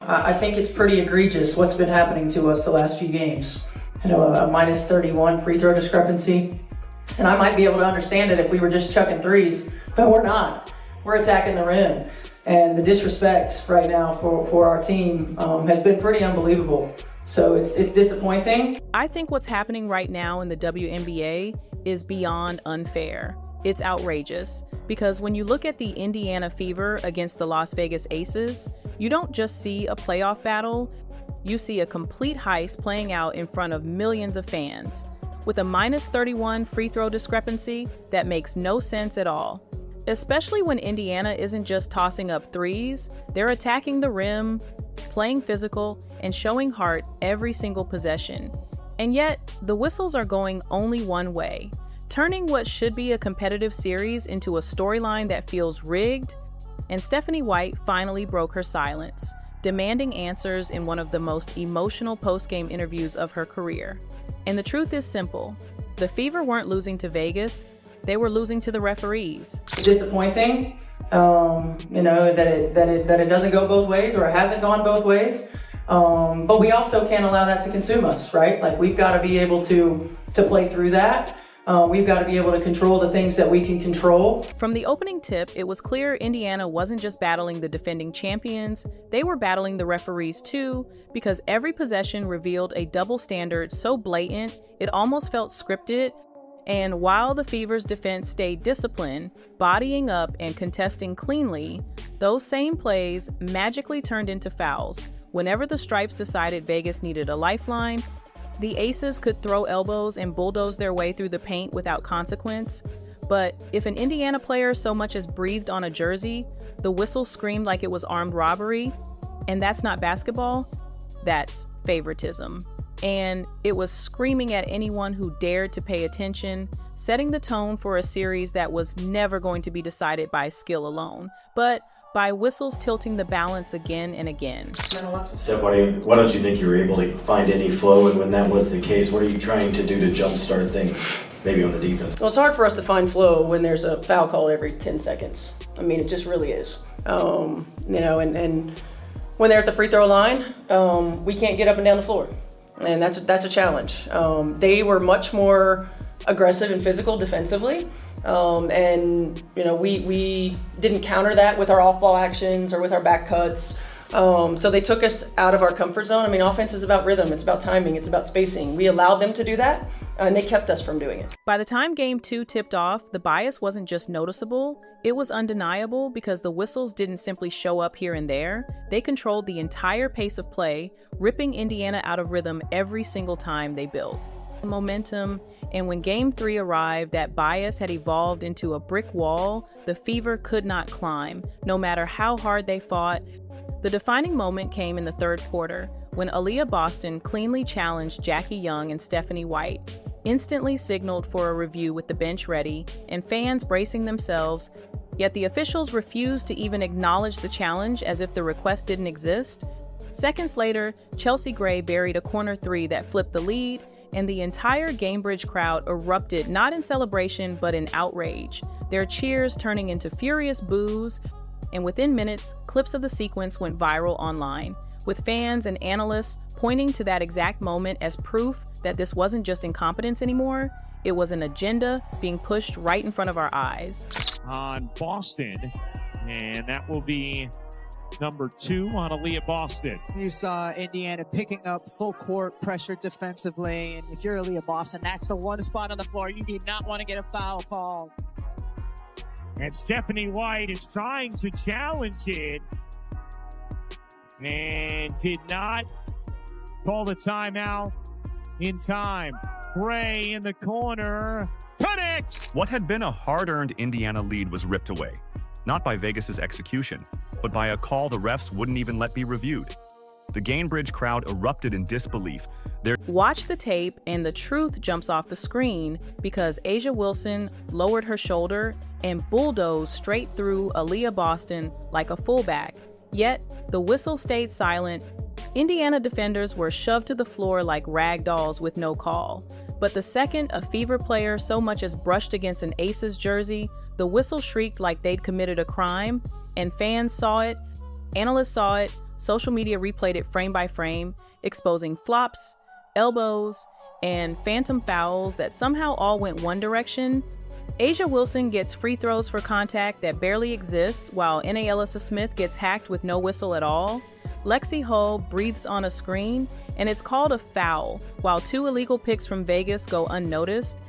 I think it's pretty egregious what's been happening to us the last few games. A minus 31 free throw discrepancy. And I might be able to understand it if we were just chucking threes, but we're not. We're attacking the rim. And the disrespect right now for our team has been pretty unbelievable. So it's disappointing. I think what's happening right now in the WNBA is beyond unfair. It's outrageous because when you look at the Indiana Fever against the Las Vegas Aces, you don't just see a playoff battle, you see a complete heist playing out in front of millions of fans with a minus 31 free throw discrepancy that makes no sense at all. Especially when Indiana isn't just tossing up threes, they're attacking the rim, playing physical, and showing heart every single possession. And yet, the whistles are going only one way, turning what should be a competitive series into a storyline that feels rigged. And Stephanie White finally broke her silence, demanding answers in one of the most emotional post-game interviews of her career. And the truth is simple. The Fever weren't losing to Vegas, they were losing to the referees. Disappointing, that it doesn't go both ways, or it hasn't gone both ways. But we also can't allow that to consume us, right? Like, we've got to be able to play through that. We've got to be able to control the things that we can control. From the opening tip, it was clear Indiana wasn't just battling the defending champions, they were battling the referees too, because every possession revealed a double standard so blatant, it almost felt scripted. And while the Fever's defense stayed disciplined, bodying up and contesting cleanly, those same plays magically turned into fouls. Whenever the Stripes decided Vegas needed a lifeline, the Aces could throw elbows and bulldoze their way through the paint without consequence. But if an Indiana player so much as breathed on a jersey, the whistle screamed like it was armed robbery. And that's not basketball, that's favoritism. And it was screaming at anyone who dared to pay attention, setting the tone for a series that was never going to be decided by skill alone, but by whistles tilting the balance again and again. Steph, why don't you think you were able to find any flow? And when that was the case, what are you trying to do to jumpstart things, maybe on the defense? Well, it's hard for us to find flow when there's a foul call every 10 seconds. I mean, it just really is. And when they're at the free throw line, we can't get up and down the floor. And that's a challenge. They were much more aggressive and physical defensively. We didn't counter that with our off-ball actions or with our back cuts. So they took us out of our comfort zone. I mean, offense is about rhythm, it's about timing, it's about spacing. We allowed them to do that, and they kept us from doing it. By the time Game 2 tipped off, the bias wasn't just noticeable, it was undeniable because the whistles didn't simply show up here and there. They controlled the entire pace of play, ripping Indiana out of rhythm every single time they built momentum. And when Game 3 arrived, that bias had evolved into a brick wall the Fever could not climb, no matter how hard they fought. The defining moment came in the third quarter, when Aaliyah Boston cleanly challenged Jackie Young and Stephanie White, instantly signaled for a review with the bench ready and fans bracing themselves, yet the officials refused to even acknowledge the challenge as if the request didn't exist. Seconds later, Chelsea Gray buried a corner three that flipped the lead, and the entire Gamebridge crowd erupted not in celebration but in outrage, their cheers turning into furious boos, and within minutes, clips of the sequence went viral online, with fans and analysts pointing to that exact moment as proof that this wasn't just incompetence anymore, it was an agenda being pushed right in front of our eyes. On Boston, and that will be number 2 on Aaliyah Boston. You saw Indiana picking up full court pressure defensively, and if you're Aaliyah Boston, that's the one spot on the floor you do not want to get a foul called. And Stephanie White is trying to challenge it and did not call the timeout in time. Gray in the corner, connects! What had been a hard-earned Indiana lead was ripped away, not by Vegas's execution, but by a call the refs wouldn't even let be reviewed. The Gainbridge crowd erupted in disbelief. Watch the tape and the truth jumps off the screen because Asia Wilson lowered her shoulder and bulldozed straight through Aaliyah Boston like a fullback. Yet, the whistle stayed silent. Indiana defenders were shoved to the floor like rag dolls with no call. But the second a Fever player so much as brushed against an Aces jersey, the whistle shrieked like they'd committed a crime, and fans saw it, analysts saw it, social media replayed it frame by frame, exposing flops, elbows, and phantom fouls that somehow all went one direction. A'ja Wilson gets free throws for contact that barely exists, while N'Alissa Smith gets hacked with no whistle at all. Lexie Hull breathes on a screen, and it's called a foul, while 2 illegal picks from Vegas go unnoticed.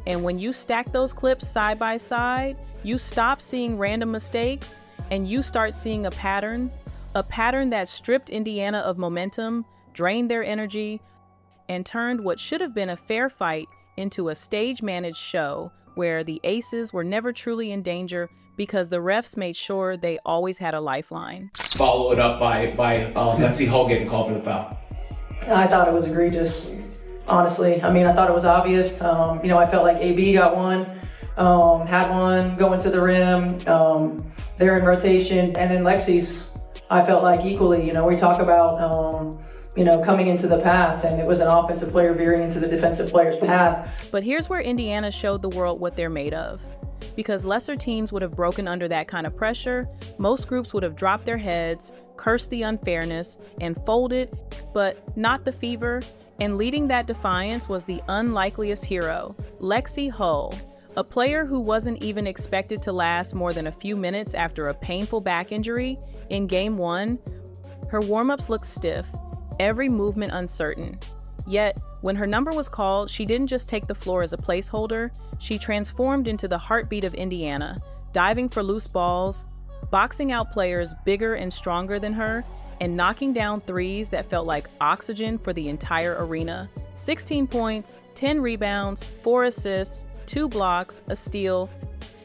And when you stack those clips side by side, you stop seeing random mistakes, and you start seeing a pattern that stripped Indiana of momentum, drained their energy, and turned what should have been a fair fight into a stage-managed show where the Aces were never truly in danger because the refs made sure they always had a lifeline. Follow it up by Lexie Hull getting called for the foul. I thought it was egregious, honestly. I mean, I thought it was obvious. I felt like AB got one, had one going to the rim. They're in rotation. And then Lexie's, I felt like equally, we talk about, coming into the path, and it was an offensive player veering into the defensive player's path. But here's where Indiana showed the world what they're made of. Because lesser teams would have broken under that kind of pressure, most groups would have dropped their heads, cursed the unfairness, and folded, but not the Fever. And leading that defiance was the unlikeliest hero, Lexie Hull, a player who wasn't even expected to last more than a few minutes after a painful back injury. In Game 1, her warm-ups looked stiff, every movement uncertain. Yet, when her number was called, she didn't just take the floor as a placeholder, she transformed into the heartbeat of Indiana, diving for loose balls, boxing out players bigger and stronger than her, and knocking down threes that felt like oxygen for the entire arena. 16 points, 10 rebounds, 4 assists, 2 blocks, a steal,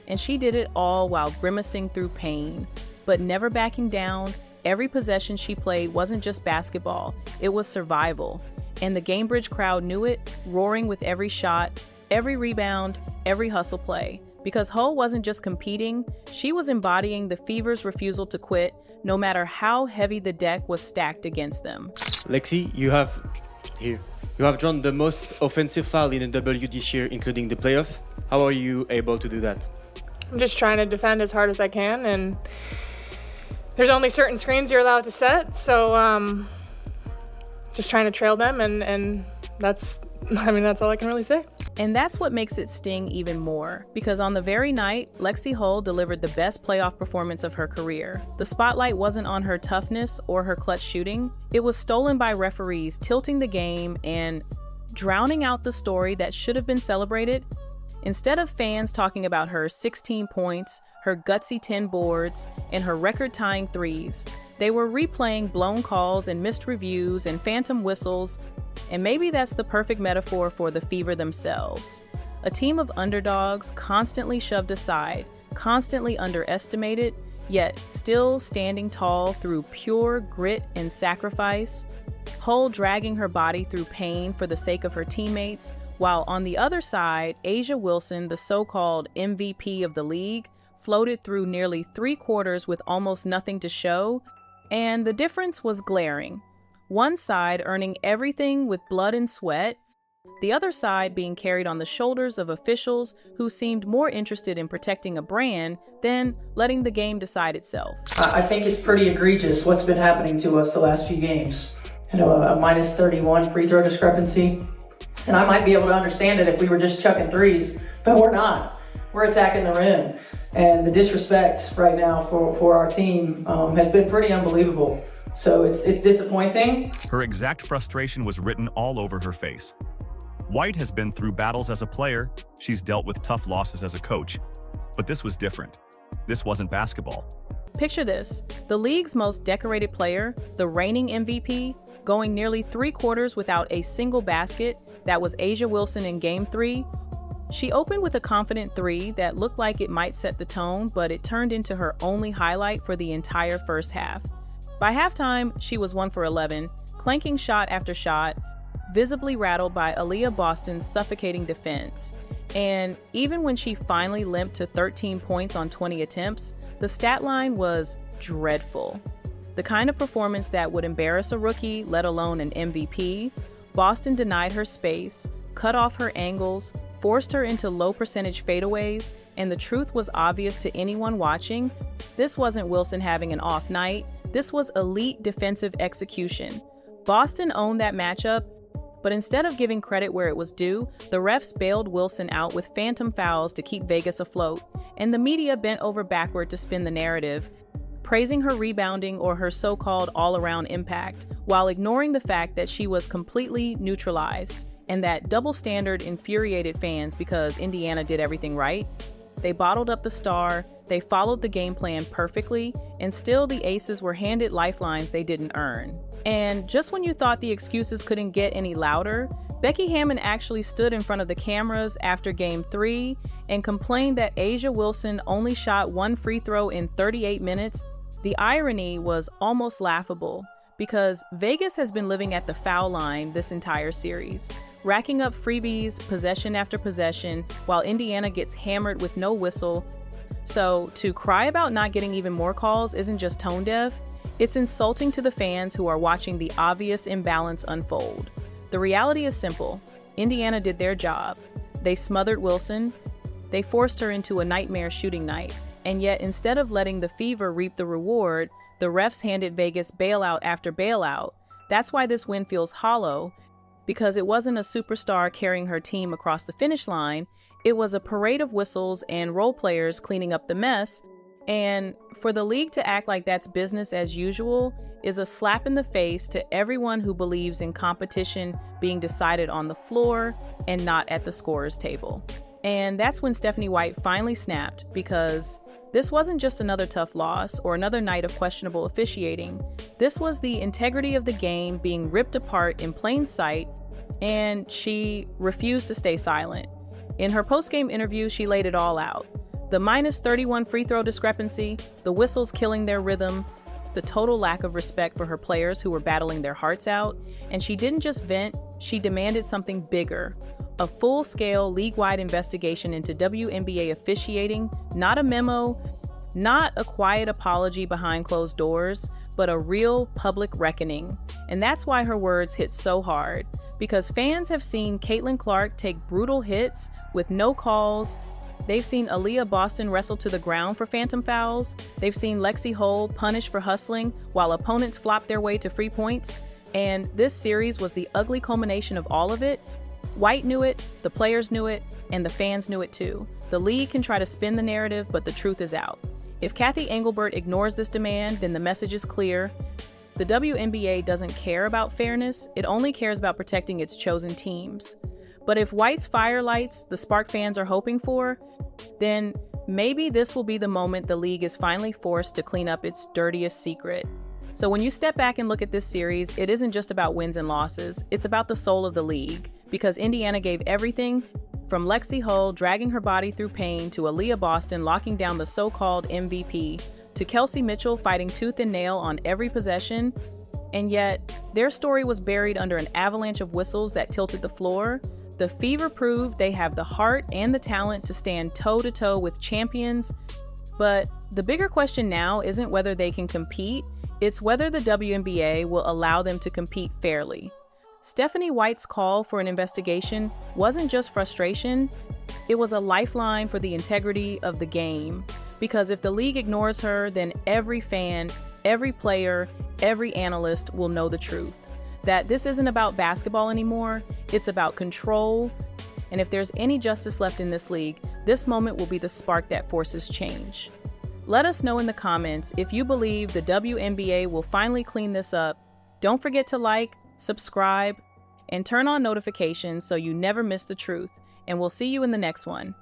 and she did it all while grimacing through pain, but never backing down. Every possession she played wasn't just basketball, it was survival. And the Gamebridge crowd knew it, roaring with every shot, every rebound, every hustle play. Because Hull wasn't just competing, she was embodying the Fever's refusal to quit, no matter how heavy the deck was stacked against them. Lexie, you have drawn the most offensive foul in the W this year, including the playoff. How are you able to do that? I'm just trying to defend as hard as I can, and there's only certain screens you're allowed to set, so just trying to trail them, and that's all I can really say. And that's what makes it sting even more, because on the very night, Lexie Hull delivered the best playoff performance of her career. The spotlight wasn't on her toughness or her clutch shooting. It was stolen by referees tilting the game and drowning out the story that should have been celebrated. Instead of fans talking about her 16 points, her gutsy 10 boards, and her record-tying threes, they were replaying blown calls and missed reviews and phantom whistles. And maybe that's the perfect metaphor for the Fever themselves. A team of underdogs constantly shoved aside, constantly underestimated, yet still standing tall through pure grit and sacrifice. Hull dragging her body through pain for the sake of her teammates, while on the other side, A'ja Wilson, the so-called MVP of the league, floated through nearly 3 quarters with almost nothing to show, and the difference was glaring. One side earning everything with blood and sweat, the other side being carried on the shoulders of officials who seemed more interested in protecting a brand than letting the game decide itself. I think it's pretty egregious what's been happening to us the last few games. A minus 31 free throw discrepancy. And I might be able to understand it if we were just chucking threes, but we're not. We're attacking the rim. And the disrespect right now for our team has been pretty unbelievable. So it's disappointing. Her exact frustration was written all over her face. White has been through battles as a player, she's dealt with tough losses as a coach, but this was different. This wasn't basketball. Picture this, the league's most decorated player, the reigning MVP, going nearly 3 quarters without a single basket. That was A'ja Wilson in Game 3. She opened with a confident 3 that looked like it might set the tone, but it turned into her only highlight for the entire first half. By halftime, she was 1 for 11, clanking shot after shot, visibly rattled by Aaliyah Boston's suffocating defense. And even when she finally limped to 13 points on 20 attempts, the stat line was dreadful. The kind of performance that would embarrass a rookie, let alone an MVP. Boston denied her space, cut off her angles, forced her into low-percentage fadeaways, and the truth was obvious to anyone watching. This wasn't Wilson having an off night. This was elite defensive execution. Boston owned that matchup, but instead of giving credit where it was due, the refs bailed Wilson out with phantom fouls to keep Vegas afloat, and the media bent over backward to spin the narrative, praising her rebounding or her so-called all-around impact, while ignoring the fact that she was completely neutralized, and that double standard infuriated fans because Indiana did everything right. They bottled up the star, they followed the game plan perfectly, and still the Aces were handed lifelines they didn't earn. And just when you thought the excuses couldn't get any louder, Becky Hammon actually stood in front of the cameras after Game 3 and complained that A'ja Wilson only shot one free throw in 38 minutes. The irony was almost laughable because Vegas has been living at the foul line this entire series, racking up freebies possession after possession while Indiana gets hammered with no whistle. So to cry about not getting even more calls isn't just tone deaf, it's insulting to the fans who are watching the obvious imbalance unfold. The reality is simple. Indiana did their job. They smothered Wilson. They forced her into a nightmare shooting night. And yet, instead of letting the Fever reap the reward, the refs handed Vegas bailout after bailout. That's why this win feels hollow, because it wasn't a superstar carrying her team across the finish line. It was a parade of whistles and role players cleaning up the mess. And for the league to act like that's business as usual is a slap in the face to everyone who believes in competition being decided on the floor and not at the scorer's table. And that's when Stephanie White finally snapped, because this wasn't just another tough loss or another night of questionable officiating. This was the integrity of the game being ripped apart in plain sight, and she refused to stay silent. In her post-game interview, she laid it all out. The minus 31 free throw discrepancy, the whistles killing their rhythm, the total lack of respect for her players who were battling their hearts out. And she didn't just vent, she demanded something bigger. A full-scale, league-wide investigation into WNBA officiating, not a memo, not a quiet apology behind closed doors, but a real public reckoning. And that's why her words hit so hard, because fans have seen Caitlin Clark take brutal hits with no calls. They've seen Aaliyah Boston wrestle to the ground for phantom fouls. They've seen Lexie Hull punished for hustling while opponents flop their way to free points. And this series was the ugly culmination of all of it. White knew it, the players knew it, and the fans knew it too. The league can try to spin the narrative, but the truth is out. If Kathy Engelbert ignores this demand, then the message is clear. The WNBA doesn't care about fairness, it only cares about protecting its chosen teams. But if White's fire lights the spark fans are hoping for, then maybe this will be the moment the league is finally forced to clean up its dirtiest secret. So when you step back and look at this series, it isn't just about wins and losses, it's about the soul of the league. Because Indiana gave everything, from Lexie Hull dragging her body through pain to Aaliyah Boston locking down the so-called MVP, to Kelsey Mitchell fighting tooth and nail on every possession. And yet, their story was buried under an avalanche of whistles that tilted the floor. The Fever proved they have the heart and the talent to stand toe-to-toe with champions. But the bigger question now isn't whether they can compete, it's whether the WNBA will allow them to compete fairly. Stephanie White's call for an investigation wasn't just frustration, it was a lifeline for the integrity of the game. Because if the league ignores her, then every fan, every player, every analyst will know the truth. That this isn't about basketball anymore, it's about control. And if there's any justice left in this league, this moment will be the spark that forces change. Let us know in the comments if you believe the WNBA will finally clean this up. Don't forget to like, subscribe, and turn on notifications so you never miss the truth. And we'll see you in the next one.